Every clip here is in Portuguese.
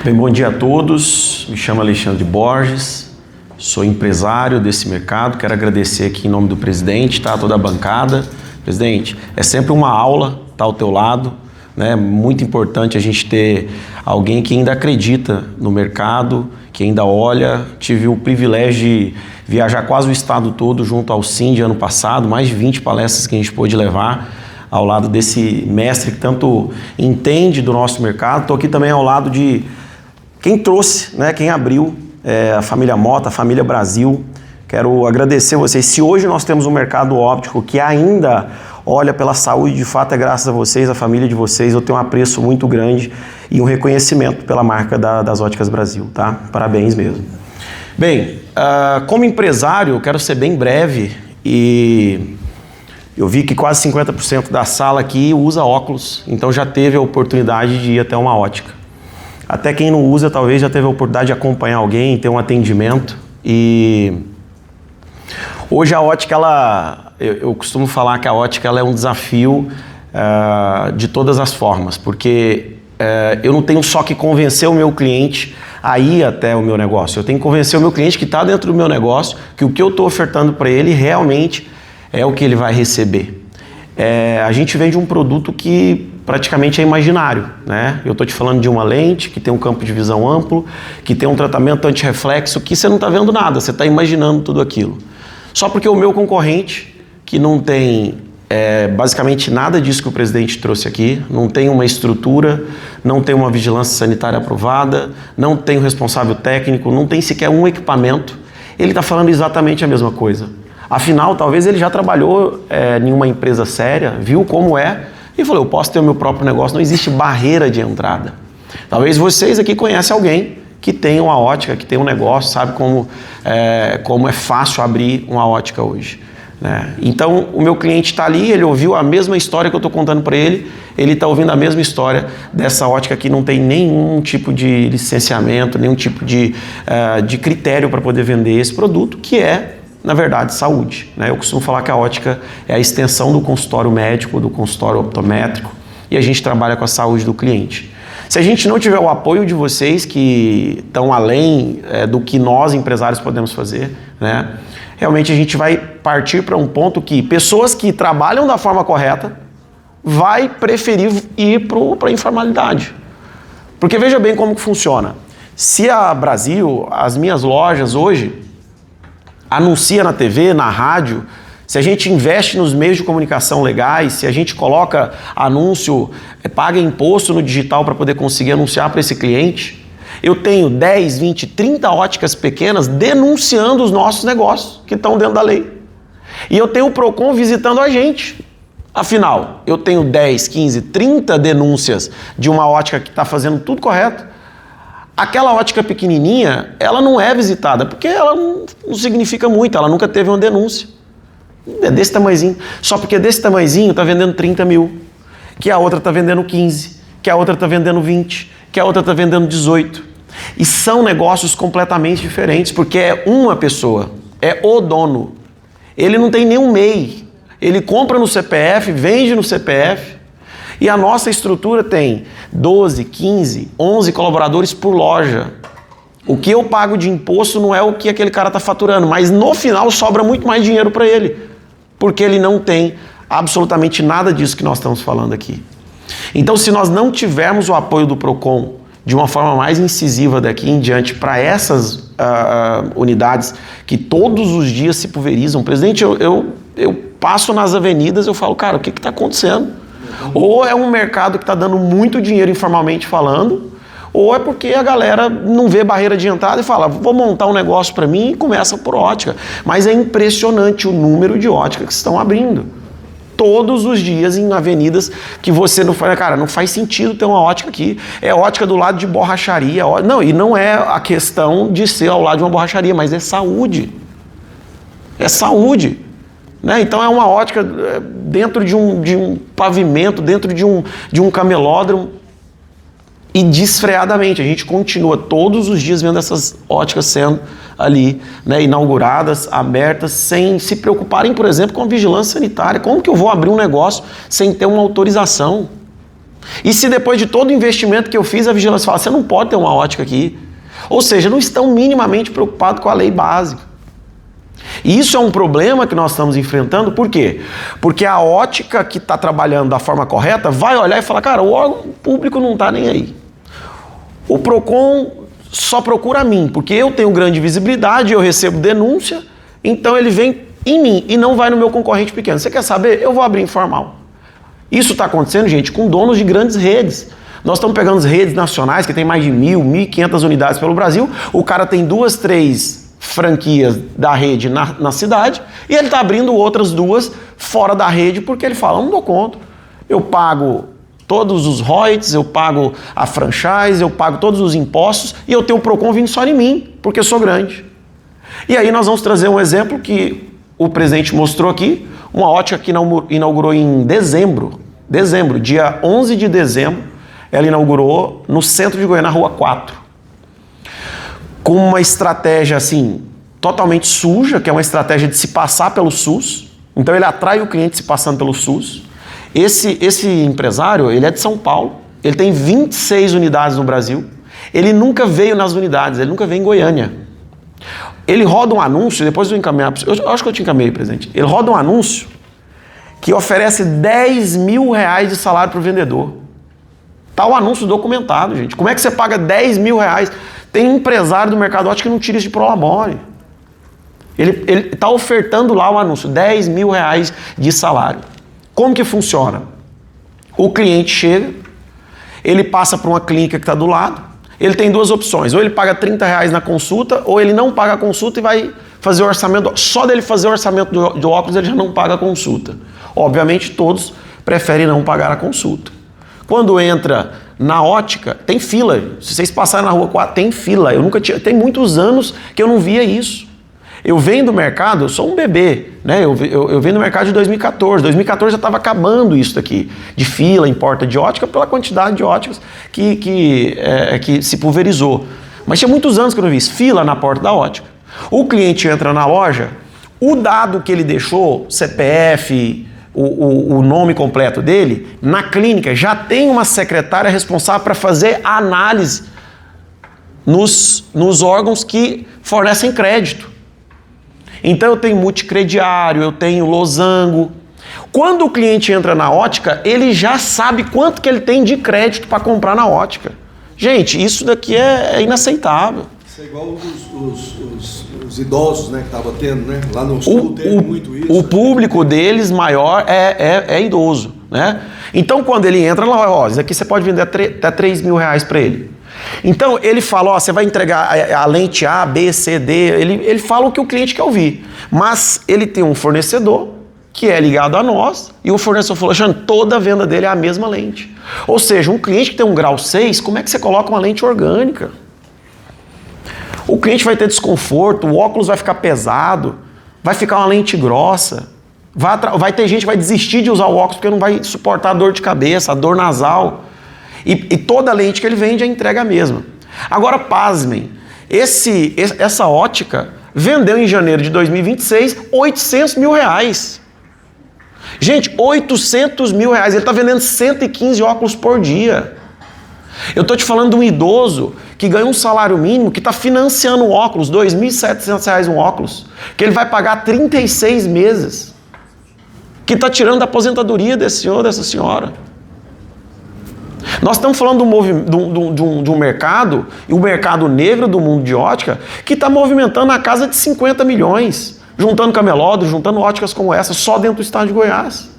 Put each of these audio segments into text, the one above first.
Bem, bom dia a todos. Me chamo Alexandre Borges, sou empresário desse mercado. Quero agradecer aqui em nome do presidente, tá? Toda a bancada. Presidente, é sempre uma aula estar ao teu lado, né? Muito importante a gente ter alguém que ainda acredita no mercado, que ainda olha. Tive o privilégio de viajar quase o estado todo junto ao CIND ano passado, mais de 20 palestras que a gente pôde levar ao lado desse mestre que tanto entende do nosso mercado. Estou aqui também ao lado de quem trouxe, né, quem abriu, a família Mota, a família Brasil. Quero agradecer vocês. Se hoje nós temos um mercado óptico que ainda olha pela saúde, de fato é graças a vocês, a família de vocês. Eu tenho um apreço muito grande e um reconhecimento pela marca das Óticas Brasil, tá? Parabéns mesmo. Bem, como empresário, eu quero ser bem breve e eu vi que quase 50% da sala aqui usa óculos, então já teve a oportunidade de ir até uma ótica. Até quem não usa, talvez já teve a oportunidade de acompanhar alguém, ter um atendimento. E hoje a ótica, eu costumo falar que a ótica ela é um desafio de todas as formas, porque eu não tenho só que convencer o meu cliente a ir até o meu negócio, eu tenho que convencer o meu cliente que está dentro do meu negócio, que o que eu estou ofertando para ele realmente é o que ele vai receber. A gente vende um produto que praticamente é imaginário, né? Eu estou te falando de uma lente que tem um campo de visão amplo, que tem um tratamento antirreflexo, que você não está vendo nada, você está imaginando tudo aquilo. Só porque o meu concorrente, que não tem basicamente nada disso que o presidente trouxe aqui, não tem uma estrutura, não tem uma vigilância sanitária aprovada, não tem um responsável técnico, não tem sequer um equipamento, ele está falando exatamente a mesma coisa. Afinal, talvez ele já trabalhou em uma empresa séria, viu como é, e falou, eu posso ter o meu próprio negócio, não existe barreira de entrada. Talvez vocês aqui conhecem alguém que tem uma ótica, que tem um negócio, sabe como é fácil abrir uma ótica hoje, né? Então, o meu cliente está ali, ele ouviu a mesma história que eu estou contando para ele está ouvindo a mesma história dessa ótica que não tem nenhum tipo de licenciamento, nenhum tipo de critério para poder vender esse produto, que é, na verdade, saúde, né? Eu costumo falar que a ótica é a extensão do consultório médico, do consultório optométrico, e a gente trabalha com a saúde do cliente. Se a gente não tiver o apoio de vocês, que estão além do que nós, empresários, podemos fazer, né? Realmente a gente vai partir para um ponto que pessoas que trabalham da forma correta vai preferir ir para a informalidade. Porque veja bem como que funciona. Se a Brasil, as minhas lojas hoje, anuncia na TV, na rádio, se a gente investe nos meios de comunicação legais, se a gente coloca anúncio, paga imposto no digital para poder conseguir anunciar para esse cliente, eu tenho 10, 20, 30 óticas pequenas denunciando os nossos negócios que estão dentro da lei. E eu tenho o Procon visitando a gente. Afinal, eu tenho 10, 15, 30 denúncias de uma ótica que está fazendo tudo correto. Aquela ótica pequenininha, ela não é visitada, porque ela não significa muito, ela nunca teve uma denúncia. É desse tamanhozinho. Só porque desse tamanhozinho está vendendo 30 mil, que a outra está vendendo 15, que a outra está vendendo 20, que a outra está vendendo 18. E são negócios completamente diferentes, porque é uma pessoa, é o dono. Ele não tem nenhum MEI. Ele compra no CPF, vende no CPF. E a nossa estrutura tem 12, 15, 11 colaboradores por loja. O que eu pago de imposto não é o que aquele cara está faturando, mas no final sobra muito mais dinheiro para ele, porque ele não tem absolutamente nada disso que nós estamos falando aqui. Então, se nós não tivermos o apoio do Procon de uma forma mais incisiva daqui em diante para essas unidades que todos os dias se pulverizam, presidente, eu passo nas avenidas, eu falo, cara, o que está acontecendo? Ou é um mercado que está dando muito dinheiro informalmente falando, ou é porque a galera não vê barreira de entrada e fala, vou montar um negócio para mim e começa por ótica. Mas é impressionante o número de óticas que estão abrindo. Todos os dias em avenidas que você não fala, cara, não faz sentido ter uma ótica aqui. É ótica do lado de borracharia. Não, e não é a questão de ser ao lado de uma borracharia, mas é saúde. É saúde. Né? Então é uma ótica dentro de um pavimento, dentro de um camelódromo, e desfreadamente. A gente continua todos os dias vendo essas óticas sendo ali, né, inauguradas, abertas, sem se preocuparem, por exemplo, com a vigilância sanitária. Como que eu vou abrir um negócio sem ter uma autorização? E se depois de todo o investimento que eu fiz, a vigilância fala, você não pode ter uma ótica aqui. Ou seja, não estão minimamente preocupados com a lei básica. E isso é um problema que nós estamos enfrentando, por quê? Porque a ótica que está trabalhando da forma correta vai olhar e falar, cara, o órgão público não está nem aí. O PROCON só procura a mim, porque eu tenho grande visibilidade, eu recebo denúncia, então ele vem em mim e não vai no meu concorrente pequeno. Você quer saber? Eu vou abrir informal. Isso está acontecendo, gente, com donos de grandes redes. Nós estamos pegando as redes nacionais, que tem mais de 1.500 unidades pelo Brasil, o cara tem 2, 3 franquias da rede na cidade e ele está abrindo outras 2 fora da rede porque ele fala, não dou conta. Eu pago todos os royalties, eu pago a franchise, eu pago todos os impostos e eu tenho o PROCON vindo só em mim, porque eu sou grande. E aí nós vamos trazer um exemplo que o presidente mostrou aqui, uma ótica que inaugurou em dezembro, dia 11 de dezembro, ela inaugurou no centro de Goiânia, na Rua 4. Com uma estratégia assim, totalmente suja, que é uma estratégia de se passar pelo SUS. Então ele atrai o cliente se passando pelo SUS. Esse empresário, ele é de São Paulo, ele tem 26 unidades no Brasil, ele nunca veio nas unidades, ele nunca veio em Goiânia. Ele roda um anúncio, depois eu encaminhar, eu acho que eu te encaminhei, presidente. Ele roda um anúncio que oferece R$10 mil de salário para o vendedor. Está o anúncio documentado, gente. Como é que você paga R$10 mil? Tem empresário do mercado óptico que não tira isso de prolabore. Ele está ofertando lá o anúncio, R$10 mil de salário. Como que funciona? O cliente chega, ele passa para uma clínica que está do lado, ele tem 2 opções, ou ele paga R$30 na consulta, ou ele não paga a consulta e vai fazer o orçamento. Só dele fazer o orçamento do óculos ele já não paga a consulta. Obviamente todos preferem não pagar a consulta. Quando entra na ótica, tem fila. Se vocês passarem na Rua 4, tem fila. Tem muitos anos que eu não via isso. Eu venho do mercado, eu sou um bebê, né? Eu venho do mercado de 2014. 2014 já estava acabando isso daqui, de fila em porta de ótica, pela quantidade de óticas que se pulverizou. Mas tinha muitos anos que eu não vi isso, fila na porta da ótica. O cliente entra na loja, o dado que ele deixou, CPF, o nome completo dele, na clínica já tem uma secretária responsável para fazer a análise nos órgãos que fornecem crédito. Então eu tenho multicrediário, eu tenho losango. Quando o cliente entra na ótica, ele já sabe quanto que ele tem de crédito para comprar na ótica. Gente, isso daqui é inaceitável. Isso é igual os idosos, né, que estavam tendo, né? Lá no sul tem muito isso. O público deles maior é idoso, né? Então quando ele entra lá, ó, isso aqui você pode vender até R$3 mil para ele. Então ele fala, ó, você vai entregar a lente A, B, C, D, ele fala o que o cliente quer ouvir. Mas ele tem um fornecedor que é ligado a nós e o fornecedor falou, Alexandre, toda a venda dele é a mesma lente. Ou seja, um cliente que tem um grau 6, como é que você coloca uma lente orgânica? O cliente vai ter desconforto, o óculos vai ficar pesado, vai ficar uma lente grossa, vai ter gente que vai desistir de usar o óculos porque não vai suportar a dor de cabeça, a dor nasal. E toda lente que ele vende, a entrega a mesma. Agora, pasmem, essa ótica vendeu em janeiro de 2026 R$800 mil. Gente, R$800 mil, ele está vendendo 115 óculos por dia. Eu estou te falando de um idoso que ganha um salário mínimo, que está financiando um óculos, R$2.700 um óculos, que ele vai pagar 36 meses, que está tirando da aposentadoria desse senhor, dessa senhora. Nós estamos falando de um mercado, e o mercado negro do mundo de ótica, que está movimentando a casa de 50 milhões, juntando camelódromo, juntando óticas como essa, só dentro do estado de Goiás.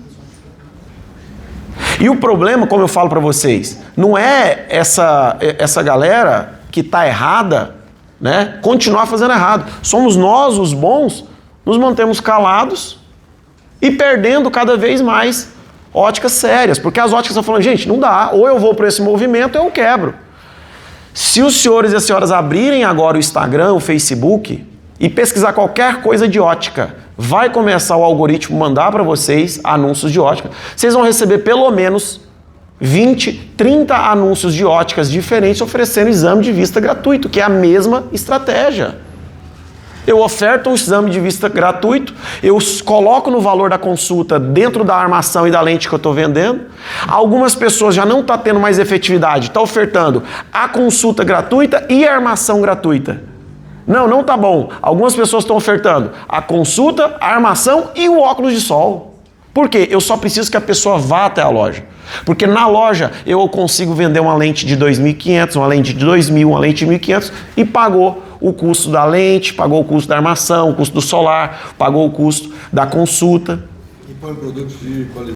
E o problema, como eu falo para vocês, não é essa galera que está errada, né, continuar fazendo errado. Somos nós, os bons, nos mantemos calados e perdendo cada vez mais óticas sérias, porque as óticas estão falando, gente, não dá, ou eu vou para esse movimento ou eu quebro. Se os senhores e as senhoras abrirem agora o Instagram, o Facebook e pesquisar qualquer coisa de ótica, vai começar o algoritmo mandar para vocês anúncios de ótica, vocês vão receber pelo menos 20, 30 anúncios de óticas diferentes oferecendo exame de vista gratuito, que é a mesma estratégia. Eu oferto um exame de vista gratuito, eu coloco no valor da consulta dentro da armação e da lente que eu estou vendendo. Algumas pessoas já não estão tendo mais efetividade, está ofertando a consulta gratuita e a armação gratuita. Não tá bom. Algumas pessoas estão ofertando a consulta, a armação e o óculos de sol. Por quê? Eu só preciso que a pessoa vá até a loja. Porque na loja eu consigo vender uma lente de 2.500, uma lente de 2.000, uma lente de 1.500 e pagou o custo da lente, pagou o custo da armação, o custo do solar, pagou o custo da consulta. E põe produtos de qualidade.